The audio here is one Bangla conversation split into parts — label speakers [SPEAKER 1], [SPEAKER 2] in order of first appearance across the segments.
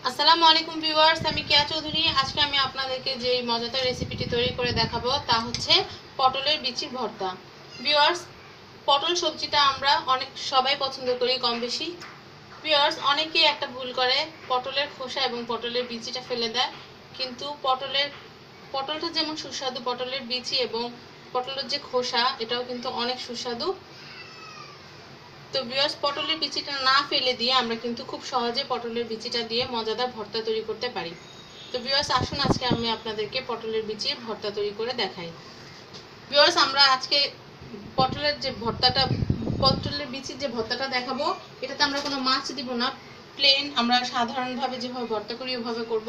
[SPEAKER 1] আসসালামু আলাইকুম ভিউয়ার্স, আমি কেয়া চৌধুরী। আজকে আমি আপনাদেরকে যে মজাদার রেসিপিটি তৈরি করে দেখাবো তা হচ্ছে পটলের বিচির ভর্তা। ভিউয়ার্স, পটল সবজিটা আমরা সবাই পছন্দ করি কম বেশি। ভিউয়ার্স, অনেকেই একটা ভুল করে, পটলের খোসা এবং পটলের বিচিটা ফেলে দেয়। কিন্তু পটলটা যেমন সুস্বাদু, পটলের বিচি এবং পটলের যে খোসা এটাও কিন্তু অনেক সুস্বাদু। তো ভিউয়ার্স, পটলের বিচিটা না ফেলে দিয়ে আমরা কিন্তু খুব সহজে পটলের বিচিটা দিয়ে মজাদার ভর্তা তৈরি করতে পারি। তো ভিউয়ার্স, আসুন আজকে আমি আপনাদেরকে পটলের বিচির ভর্তা তৈরি করে দেখাই। ভিউয়ার্স, আমরা আজকে পটলের বিচির যে ভর্তাটা দেখাবো, এটাতে আমরা কোনো মাছ দিব না, প্লেন আমরা সাধারণভাবে যেভাবে ভর্তা করি ওভাবে করব।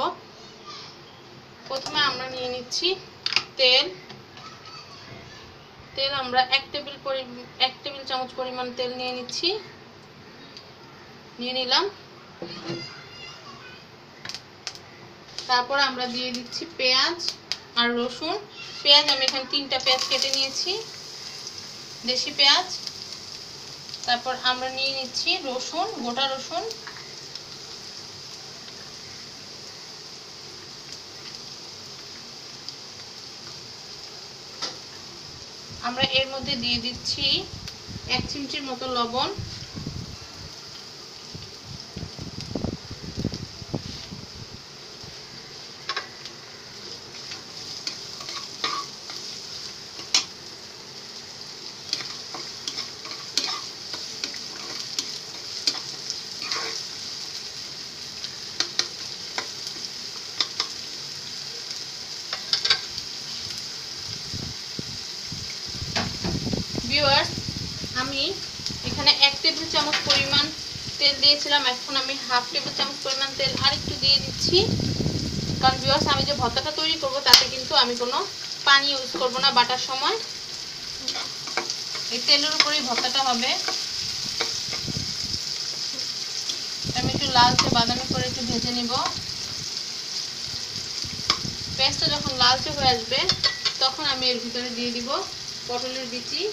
[SPEAKER 1] প্রথমে আমরা নিয়ে নিচ্ছি তেল। আমরা এক টেবিল চামচ পরিমাণ তেল নিয়ে নিলাম। তারপর আমরা দিয়ে দিচ্ছি পেঁয়াজ আর রসুন। পেঁয়াজ আমি এখানে 3টা পেঁয়াজ কেটে নিয়েছি, দেশি পেঁয়াজ। তারপর আমরা নিয়ে নিচ্ছি রসুন, গোটা রসুন। আমরা এর মধ্যে দিয়ে দিচ্ছি 1 চিমটির মতো লবণ। ভিউয়ার্স, আমি এখানে 1 টেবিল চামচ পরিমাণ তেল দিয়েছিলাম, এখন আমি হাফ টেবিল চামচ পরিমাণ তেল আরেকটু দিয়ে দিচ্ছি। কারণ ভিউয়ার্স, আমি যে ভর্তাটা তৈরি করব তাতে কিন্তু আমি কোনো পানি ইউজ করব না বাটার সময়। এই তেলের উপরেই ভর্তাটা হবে। আমি একটু লালচে বাদামি করে একটু ভেজে নিব। পেঁয়াজটা যখন লালচে হয়ে আসবে তখন আমি এর ভিতরে দিয়ে দিব পটলের বিচি।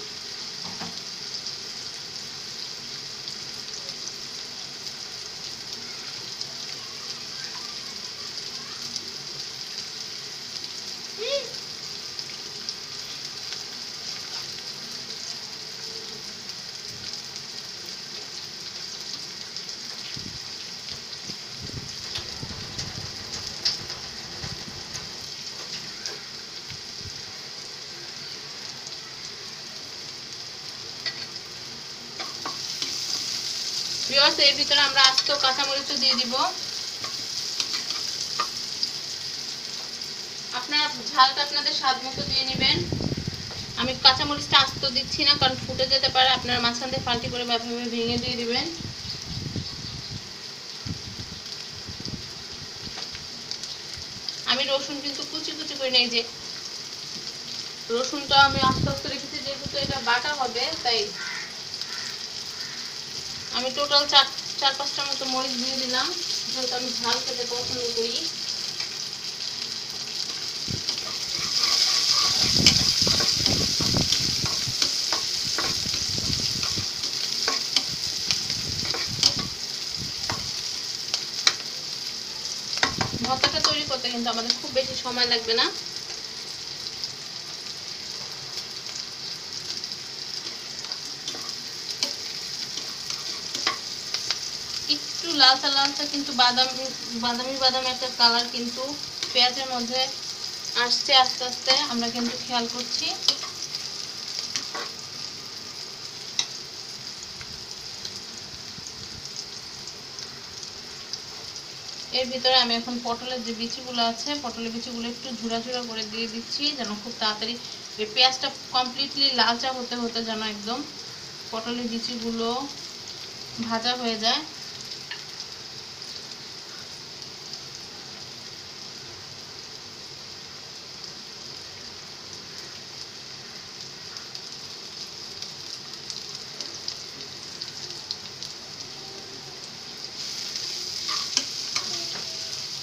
[SPEAKER 1] ভিউয়ার্স, এর ভিতরে আমরা আস্ত কাঁচামরিচ দিয়ে দিব। আপনারা ঝালটা আপনাদের স্বাদ মতো দিয়ে নেবেন। আমি কাঁচামরিচটা আস্ত দিচ্ছি না, কারণ ফুটে যেতে পারে। আপনারা মাঝখান দিয়ে ফাল্টি করে ভাবে ভেঙে দিয়ে দিবেন। আমি রসুন কিন্তু কুচি কুচি করে নেই, যে রসুনটা আমি আস্তে আস্তে রেখেছি, যেহেতু এটা বাটা হবে তাই আমি টোটাল 4-5টা মতো মরিচ দিয়ে দিলাম, যেহেতু আমি ঝাল খেতে পছন্দ করি। ভর্তাটা তৈরি করতে কিন্তু আমাদের খুব বেশি সময় লাগবে না। একটু লালচা লালচা কিন্তু বাদামি একটা কালার কিন্তু পেঁয়াজের মধ্যে আসছে আস্তে আস্তে, আমরা কিন্তু খেয়াল করছি। এর ভিতরে আমি এখন পটলের যে বিচিগুলো আছে, পটলের বিচিগুলো একটু ঝুরা ঝুরা করে দিয়ে দিচ্ছি, যেন খুব তাড়াতাড়ি এই পেঁয়াজটা কমপ্লিটলি লালচা হতে হতে যেন একদম পটলের বিচিগুলো ভাজা হয়ে যায়।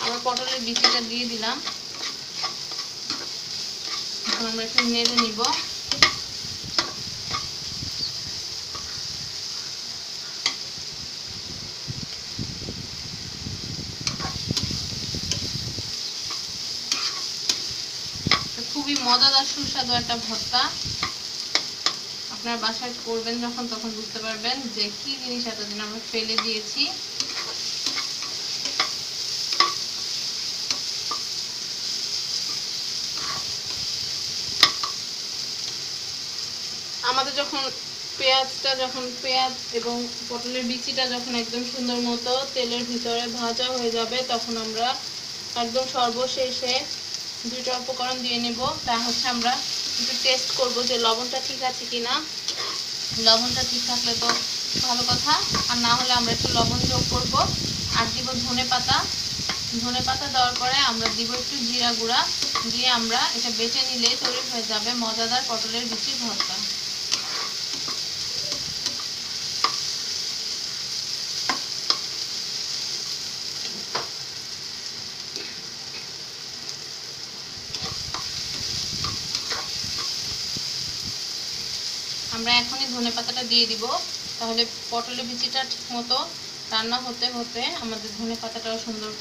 [SPEAKER 1] আমরা পটলের বিচিটা দিয়ে দিলাম, এখন আমরা একটু নেড়ে নিব। খুবই মজাদার সুস্বাদু একটা ভর্তা। আপনার বাসায় করবেন যখন, তখন বুঝতে পারবেন যে কি জিনিস এতদিন আমরা ফেলে দিয়েছি। আমাদের যখন পেঁয়াজ এবং পটলের বিচিটা যখন একদম সুন্দর মতো তেলের ভিতরে ভাজা হয়ে যাবে, তখন আমরা একদম সর্বশেষে দুইটা উপকরণ দিয়ে নেব। তা হচ্ছে আমরা একটু টেস্ট করব যে লবণটা ঠিক আছে কিনা। লবণটা ঠিক থাকলে তো ভালো কথা, আর না হলে আমরা একটু লবণ যোগ করব। আর দিব ধনে পাতা দেওয়ার পরে আমরা দিব একটু জিরা গুঁড়া, দিয়ে আমরা এটা বেটে নিলে তৈরি হয়ে যাবে মজাদার পটলের বিচির ভর্তা। আমরা এখনই ধনে পাতাটা দিয়ে দিব, তাহলে পটলের বিচিটা ঠিক মতো রান্না হতে হতে আমাদের ধনে পাতাটাও সুন্দর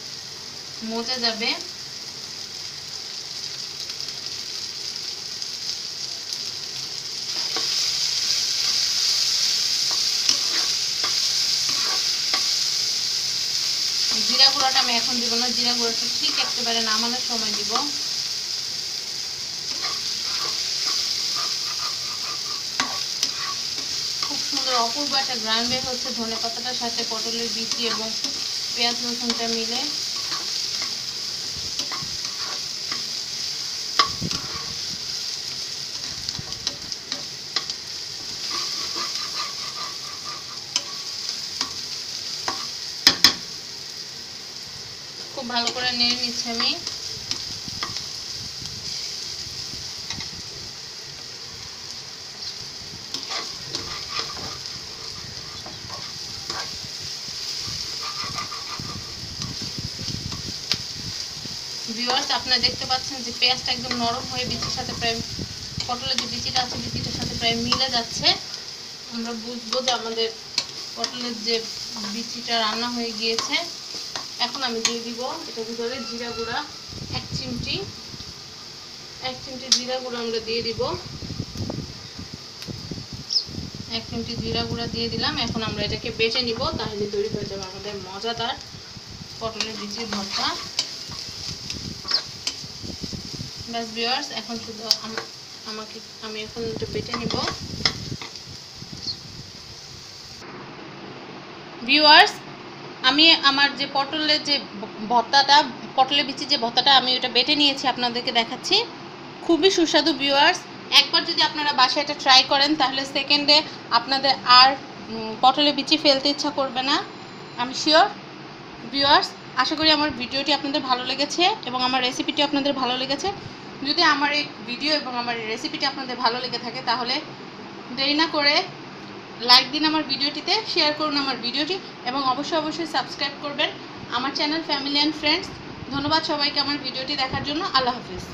[SPEAKER 1] মজে যাবে। জিরা গুঁড়াটা আমি এখন দিব না, জিরা গুঁড়াটা ঠিক একেবারে নামানোর সময় দিব। অপূর্ব একটা গ্রান বের হচ্ছে ধনে পাতাটার সাথে পটলের বিচি এবং পেঁয়াজ রসুনটা মিলে। খুব ভালো করে নেড়ে নিচ্ছি আমি। ভিউয়ার্স, আপনারা দেখতে পাচ্ছেন যে পেঁয়াজটা একদম নরম হয়ে বিচির সাথে প্রায়, পটলের যে বিচিটা আছে বিচিটার সাথে প্রায় মিলে যাচ্ছে। আমরা বুঝবো যে আমাদের পটলের যে বিচিটা রান্না হয়ে গিয়েছে। এখন আমি দিয়ে দিব এটার ভিতরে জিরা গুঁড়া 1 চিমটি জিরা গুঁড়া আমরা দিয়ে দিব। 1 চিমটি জিরা গুঁড়া দিয়ে দিলাম। এখন আমরা এটাকে বেটে নিব, তাহলে তৈরি হয়ে যাবে আমাদের মজাদার পটলের বিচির ভর্তা। বাস ভিউয়ার্স, এখন শুধু আমি এখন এটা বেটে নিব। ভিউয়ার্স, আমি আমার যে পটলের যে ভর্তাটা, পটলের বিচি যে ভর্তাটা আমি ওটা বেটে নিয়েছি, আপনাদেরকে দেখাচ্ছি। খুবই সুস্বাদু ভিউয়ার্স। একবার যদি আপনারা বাসায় এটা ট্রাই করেন, তাহলে সেকেন্ডে আপনাদের আর পটলের বিচি ফেলতে ইচ্ছা করবে না, আমি শিওর। ভিউয়ার্স, আশা করি আমার ভিডিওটি আপনাদের ভালো লেগেছে এবং আমার রেসিপিটি আপনাদের ভালো লেগেছে। যদি আমার এই ভিডিও এবং আমার এই রেসিপিটি আপনাদের ভালো লেগে থাকে, তাহলে দেরি না করে লাইক দিন আমার ভিডিওটিতে, শেয়ার করুন আমার ভিডিওটি এবং অবশ্যই সাবস্ক্রাইব করবেন আমার চ্যানেল ফ্যামিলি অ্যান্ড ফ্রেন্ডস। ধন্যবাদ সবাইকে আমার ভিডিওটি দেখার জন্য। আল্লাহ হাফিজ।